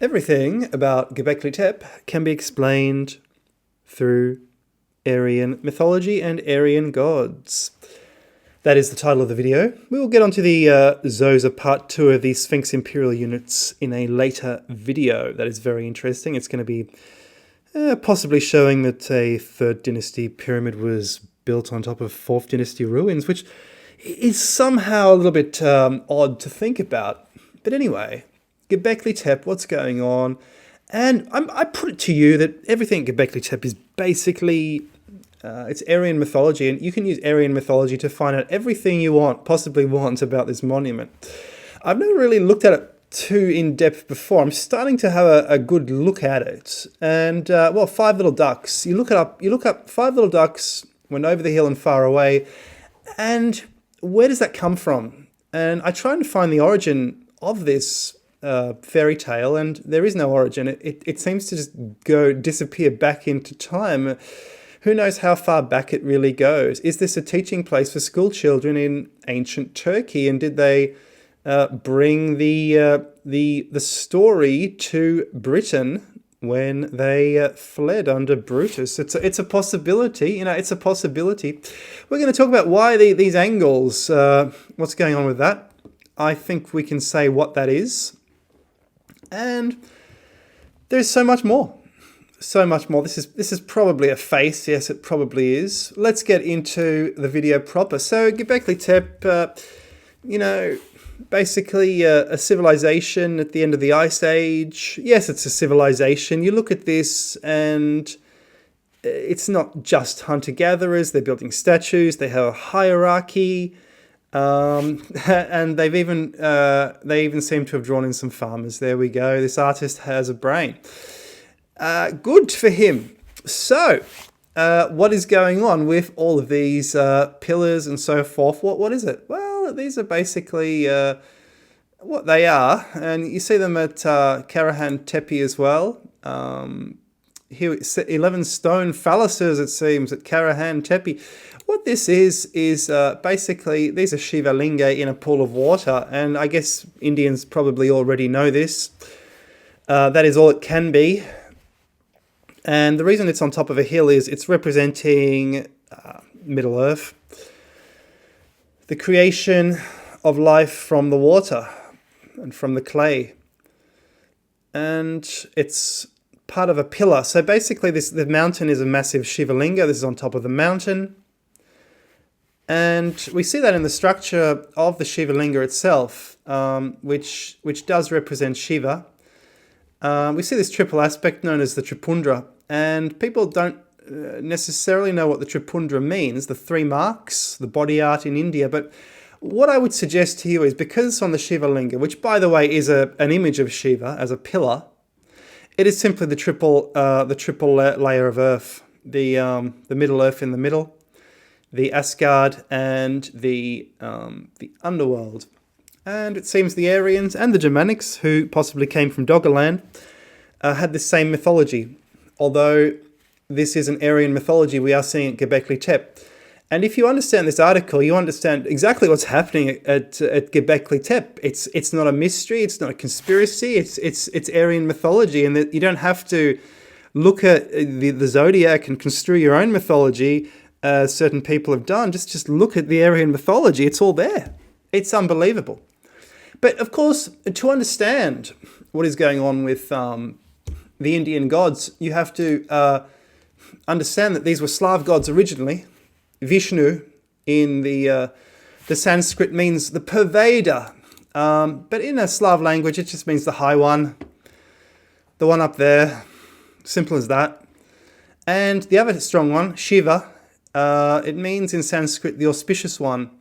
Everything about Göbekli Tepe can be explained through Aryan mythology and Aryan gods. That is the title of the video. We will get onto the Zosa Part 2 of the Sphinx Imperial units in a later video. That is very interesting. It's going to be possibly showing that a 3rd Dynasty pyramid was built on top of 4th Dynasty ruins, which is somehow a little bit odd to think about. But anyway, Göbekli Tepe, what's going on? And I put it to you that everything at Göbekli Tepe is basically it's Aryan mythology, and you can use Aryan mythology to find out everything you possibly want about this monument. I've never really looked at it too in depth before. I'm starting to have a good look at it. And well, 5 little ducks. You look up 5 little ducks went over the hill and far away, and where does that come from? And I tried to find the origin of this fairy tale, and there is no origin. It seems to just disappear back into time. Who knows how far back it really goes? Is this a teaching place for school children in ancient Turkey? And did they bring the story to Britain when they fled under Brutus? It's a possibility. It's a possibility. We're going to talk about why these angles. What's going on with that? I think we can say what that is. And there's so much more. So much more. This is probably a face. Yes, it probably is. Let's get into the video proper. So Göbekli Tepe, basically a civilization at the end of the Ice Age. Yes, it's a civilization. You look at this and it's not just hunter-gatherers. They're building statues. They have a hierarchy. And they even seem to have drawn in some farmers. There we go. This artist has a brain. Good for him. So, what is going on with all of these pillars and so forth? What is it? Well, these are basically what they are, and you see them at Karahan Tepe as well. Here, 11 stone phalluses, it seems, at Karahan Tepe. What this is basically, these are Shiva Linga in a pool of water, and I guess Indians probably already know this. That is all it can be. And the reason it's on top of a hill is it's representing Middle Earth, the creation of life from the water and from the clay. And it's part of a pillar. So basically the mountain is a massive Shiva Linga. This is on top of the mountain. And we see that in the structure of the Shiva Linga itself, which does represent Shiva. We see this triple aspect known as the Tripundra, and people don't necessarily know what the Tripundra means, the 3 marks, the body art in India. But what I would suggest to you is, because it's on the Shiva Linga, which by the way is an image of Shiva as a pillar, it is simply the triple layer of earth, the Middle Earth in the middle, the Asgard, and the underworld. And it seems the Aryans and the Germanics, who possibly came from Doggerland, had the same mythology. Although this is an Aryan mythology we are seeing at Göbekli Tepe. And if you understand this article, you understand exactly what's happening at Göbekli Tepe. It's not a mystery, it's not a conspiracy, it's Aryan mythology, and that you don't have to look at the zodiac and construe your own mythology, as certain people have done. Just look at the Aryan mythology, it's all there. It's unbelievable. But of course, to understand what is going on with the Indian gods, you have to understand that these were Slav gods originally. Vishnu in the Sanskrit means the pervader. But in a Slav language, it just means the high one, the one up there. Simple as that. And the other strong one, Shiva, it means in Sanskrit the auspicious one.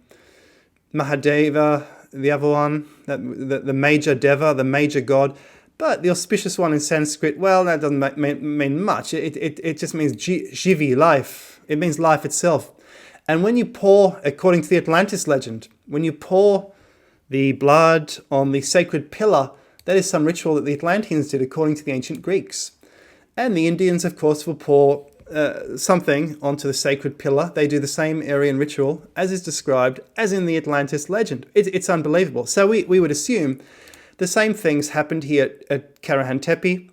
Mahadeva, the other one, the major deva, the major god. But the auspicious one in Sanskrit, well, that doesn't mean much. It just means jivi, life. It means life itself. And when you pour, according to the Atlantis legend, when you pour the blood on the sacred pillar, that is some ritual that the Atlanteans did according to the ancient Greeks. And the Indians, of course, will pour something onto the sacred pillar. They do the same Aryan ritual as is described as in the Atlantis legend. It's unbelievable. So we would assume The same things happened here at Karahan Tepe,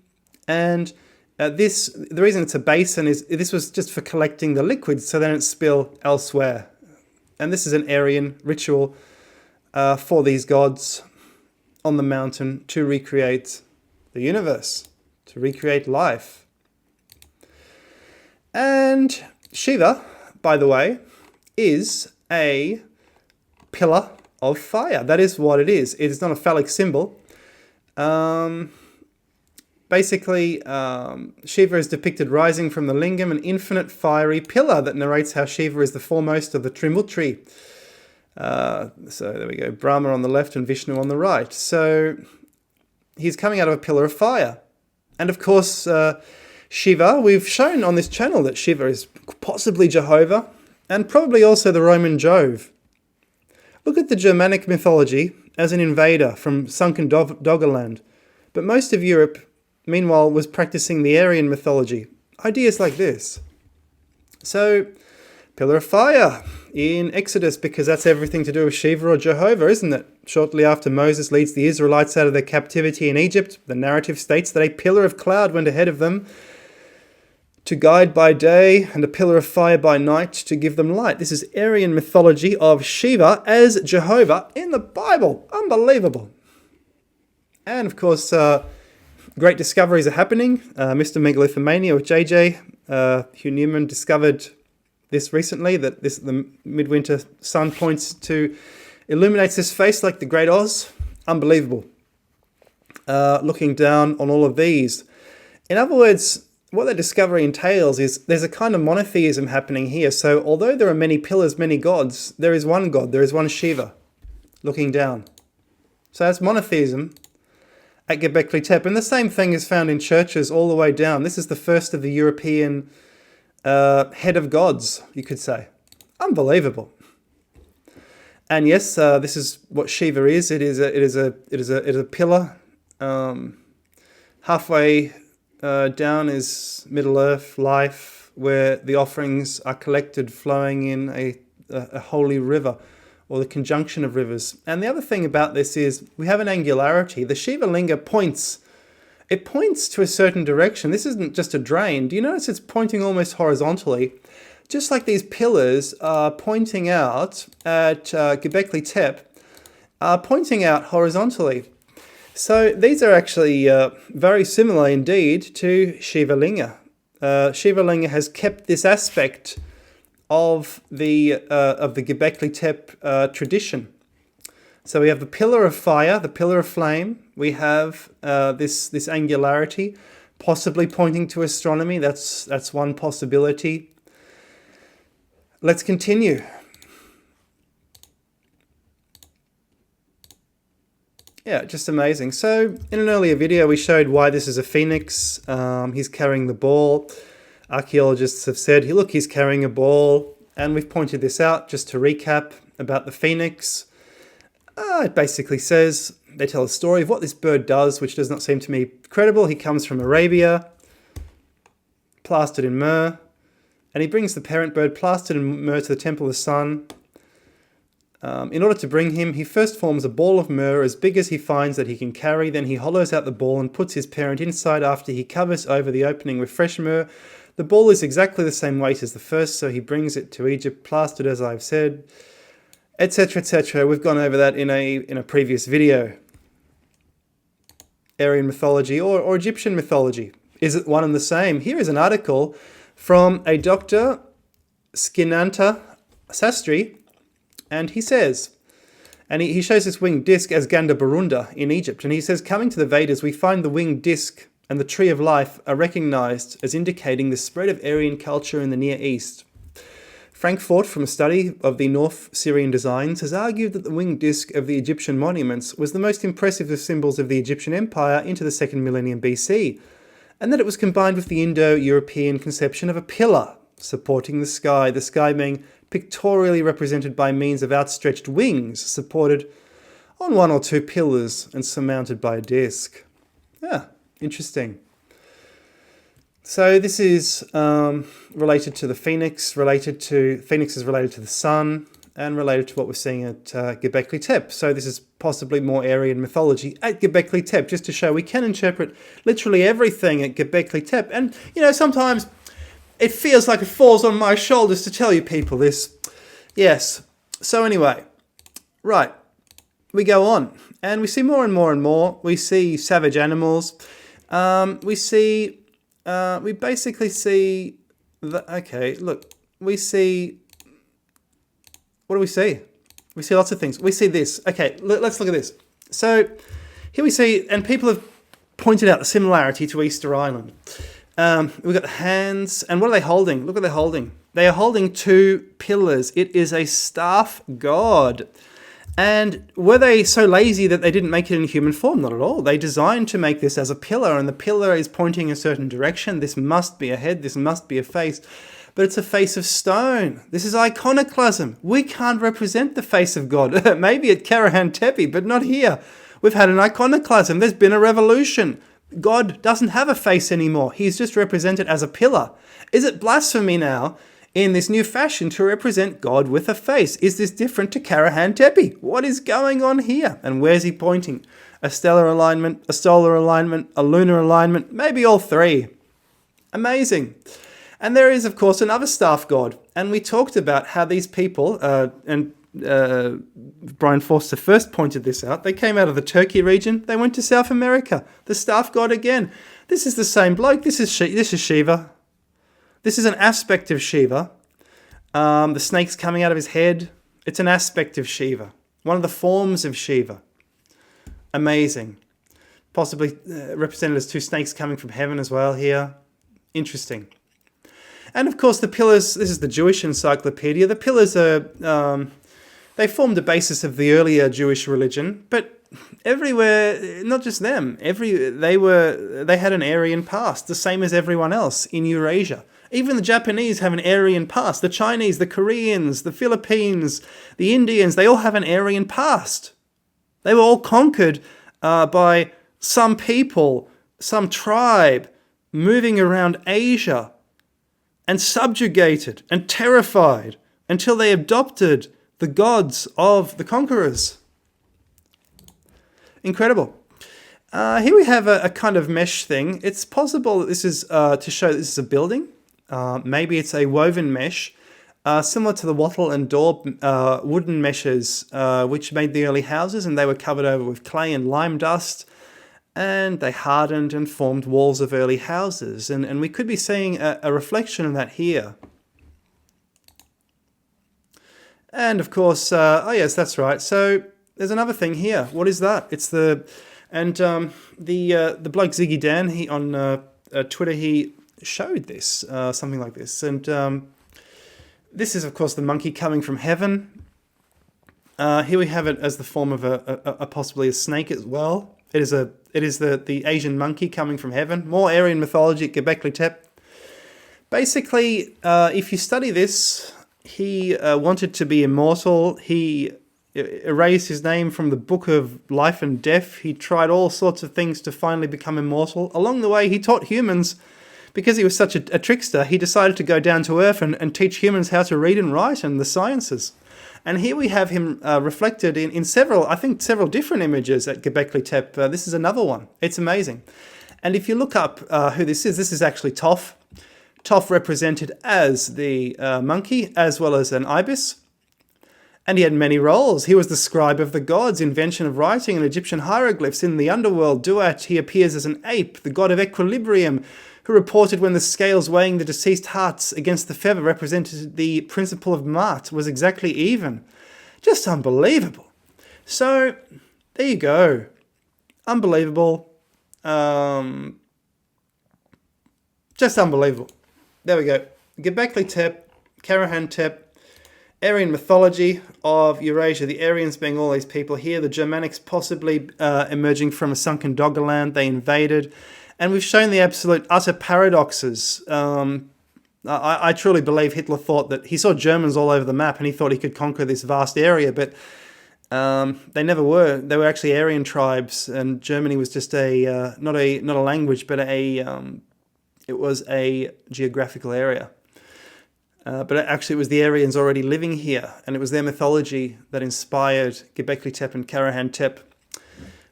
and the reason it's a basin is this was just for collecting the liquids so they don't spill elsewhere. And this is an Aryan ritual for these gods on the mountain to recreate the universe, to recreate life. And Shiva, by the way, is a pillar of fire. That is what it is. It is not a phallic symbol. Basically, Shiva is depicted rising from the lingam, an infinite fiery pillar that narrates how Shiva is the foremost of the Trimurti. So there we go, Brahma on the left and Vishnu on the right. So he's coming out of a pillar of fire. And of course, Shiva, we've shown on this channel that Shiva is possibly Jehovah and probably also the Roman Jove. Look at the Germanic mythology as an invader from sunken Doggerland. But most of Europe, meanwhile, was practicing the Aryan mythology. Ideas like this. So, pillar of fire in Exodus, because that's everything to do with Shiva or Jehovah, isn't it? Shortly after Moses leads the Israelites out of their captivity in Egypt, the narrative states that a pillar of cloud went ahead of them to guide by day and a pillar of fire by night to give them light. This is Aryan mythology of Shiva as Jehovah in the Bible. Unbelievable. And of course, great discoveries are happening. Mr. Megalithomania with JJ, Hugh Newman discovered this recently, that the midwinter sun points to, illuminates his face like the Great Oz. Unbelievable. Looking down on all of these. In other words, what that discovery entails is there's a kind of monotheism happening here. So although there are many pillars, many gods, there is one God, there is one Shiva, looking down. So that's monotheism at Göbekli Tepe. And the same thing is found in churches all the way down. This is the first of the European head of gods, you could say. Unbelievable. And yes, this is what Shiva is. It is a pillar. Halfway down is Middle Earth life, where the offerings are collected, flowing in a holy river, or the conjunction of rivers. And the other thing about this is we have an angularity. The Shiva Linga points. It points to a certain direction. This isn't just a drain. Do you notice it's pointing almost horizontally? Just like these pillars are pointing out at Göbekli Tepe, are pointing out horizontally. So these are actually very similar indeed to Shiva Linga. Shiva Linga has kept this aspect of the Göbekli Tepe tradition. So we have the pillar of fire, the pillar of flame. We have this angularity, possibly pointing to astronomy. That's one possibility. Let's continue. Yeah, just amazing. So in an earlier video, we showed why this is a phoenix. He's carrying the ball. Archaeologists have said, look, he's carrying a ball. And we've pointed this out just to recap about the phoenix. It basically says, they tell a story of what this bird does, which does not seem to me credible. He comes from Arabia, plastered in myrrh, and he brings the parent bird plastered in myrrh to the temple of the sun. In order to bring him, he first forms a ball of myrrh as big as he finds that he can carry. Then he hollows out the ball and puts his parent inside after he covers over the opening with fresh myrrh. The ball is exactly the same weight as the first, so he brings it to Egypt, plastered as I've said, etc., etc. We've gone over that in a previous video. Aryan mythology or Egyptian mythology. Is it one and the same? Here is an article from a Dr. Skinanta Sastry, and he says, and he shows this winged disc as Gandabarunda in Egypt, and he says, coming to the Vedas, we find the winged disc and the tree of life are recognized as indicating the spread of Aryan culture in the Near East. Frank Fort, from a study of the North Syrian designs, has argued that the winged disc of the Egyptian monuments was the most impressive of symbols of the Egyptian Empire into the 2nd millennium BC, and that it was combined with the Indo-European conception of a pillar supporting the sky being pictorially represented by means of outstretched wings supported on one or two pillars and surmounted by a disc. Yeah, interesting. So this is related to the phoenix. Phoenix is related to the sun. and related to what we're seeing at Göbekli Tepe. So this is possibly more Aryan mythology at Göbekli Tepe, just to show we can interpret literally everything at Göbekli Tepe. And, sometimes it feels like it falls on my shoulders to tell you people this. Yes. So anyway, right, we go on. And we see more and more and more. We see savage animals. We basically see... Okay, look, we see... What do we see? We see lots of things. We see this. Okay, let's look at this. So here we see, and people have pointed out the similarity to Easter Island. We've got hands, and what are they holding? Look what they're holding. They are holding two pillars. It is a staff god. And were they so lazy that they didn't make it in human form? Not at all. They designed to make this as a pillar, and the pillar is pointing a certain direction. This must be a head. This must be a face. But it's a face of stone. This is iconoclasm. We can't represent the face of God. Maybe at Karahan Tepe, but not here. We've had an iconoclasm. There's been a revolution. God doesn't have a face anymore. He's just represented as a pillar. Is it blasphemy now in this new fashion to represent God with a face? Is this different to Karahan Tepe? What is going on here? And where's he pointing? A stellar alignment, a solar alignment, a lunar alignment, maybe all three. Amazing. And there is, of course, another staff god. And we talked about how these people, and Brian Forster first pointed this out, they came out of the Turkey region, they went to South America. The staff god again. This is the same bloke. This is Shiva. This is an aspect of Shiva. The snake's coming out of his head. It's an aspect of Shiva. One of the forms of Shiva. Amazing. Possibly represented as two snakes coming from heaven as well here. Interesting. And of course the pillars, this is the Jewish encyclopedia. The pillars are, they formed the basis of the earlier Jewish religion, but everywhere, not just them, they had an Aryan past, the same as everyone else in Eurasia. Even the Japanese have an Aryan past. The Chinese, the Koreans, the Philippines, the Indians, they all have an Aryan past. They were all conquered by some people, some tribe, moving around Asia and subjugated and terrified until they adopted the gods of the conquerors. Incredible. Here we have a kind of mesh thing. It's possible that this is to show this is a building. Maybe it's a woven mesh, similar to the wattle and daub wooden meshes, which made the early houses, and they were covered over with clay and lime dust, and they hardened and formed walls of early houses. And we could be seeing a reflection of that here. And of course, oh yes, that's right. So there's another thing here. What is that? It's the bloke Ziggy Dan, he on Twitter, he showed this, something like this. And this is, of course, the monkey coming from heaven. Here we have it as the form of a possibly a snake as well. It is the Asian monkey coming from heaven. More Aryan mythology at Göbekli Tepe. Basically, if you study this, he wanted to be immortal. He erased his name from the book of life and death. He tried all sorts of things to finally become immortal. Along the way, he taught humans, because he was such a trickster, he decided to go down to earth and teach humans how to read and write and the sciences. And here we have him reflected in several different images at Göbekli Tepe. This is another one. It's amazing. And if you look up who this is actually Toph. Toph represented as the monkey as well as an ibis. And he had many roles. He was the scribe of the gods, invention of writing and Egyptian hieroglyphs. In the underworld, Duat, he appears as an ape, the god of equilibrium, who reported when the scales weighing the deceased hearts against the feather represented the principle of Ma'at was exactly even. Just unbelievable. So, there you go. Unbelievable. Just unbelievable. There we go. Göbekli Tepe, Karahan Tepe, Aryan mythology of Eurasia, the Aryans being all these people here, the Germanics possibly emerging from a sunken Doggerland, they invaded, and we've shown the absolute utter paradoxes. I truly believe Hitler thought that he saw Germans all over the map and he thought he could conquer this vast area, but they never were. They were actually Aryan tribes, and Germany was just not a language, but it was a geographical area. But actually it was the Aryans already living here, and it was their mythology that inspired Göbekli Tepe and Karahan Tepe.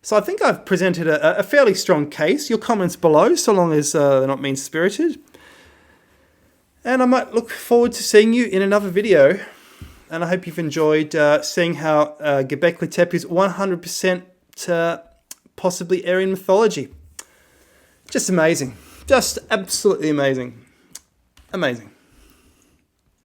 So I think I've presented a fairly strong case. Your comments below, so long as they're not mean-spirited. And I might look forward to seeing you in another video. And I hope you've enjoyed seeing how Göbekli Tepe is 100% possibly Aryan mythology. Just amazing. Just absolutely amazing. Amazing.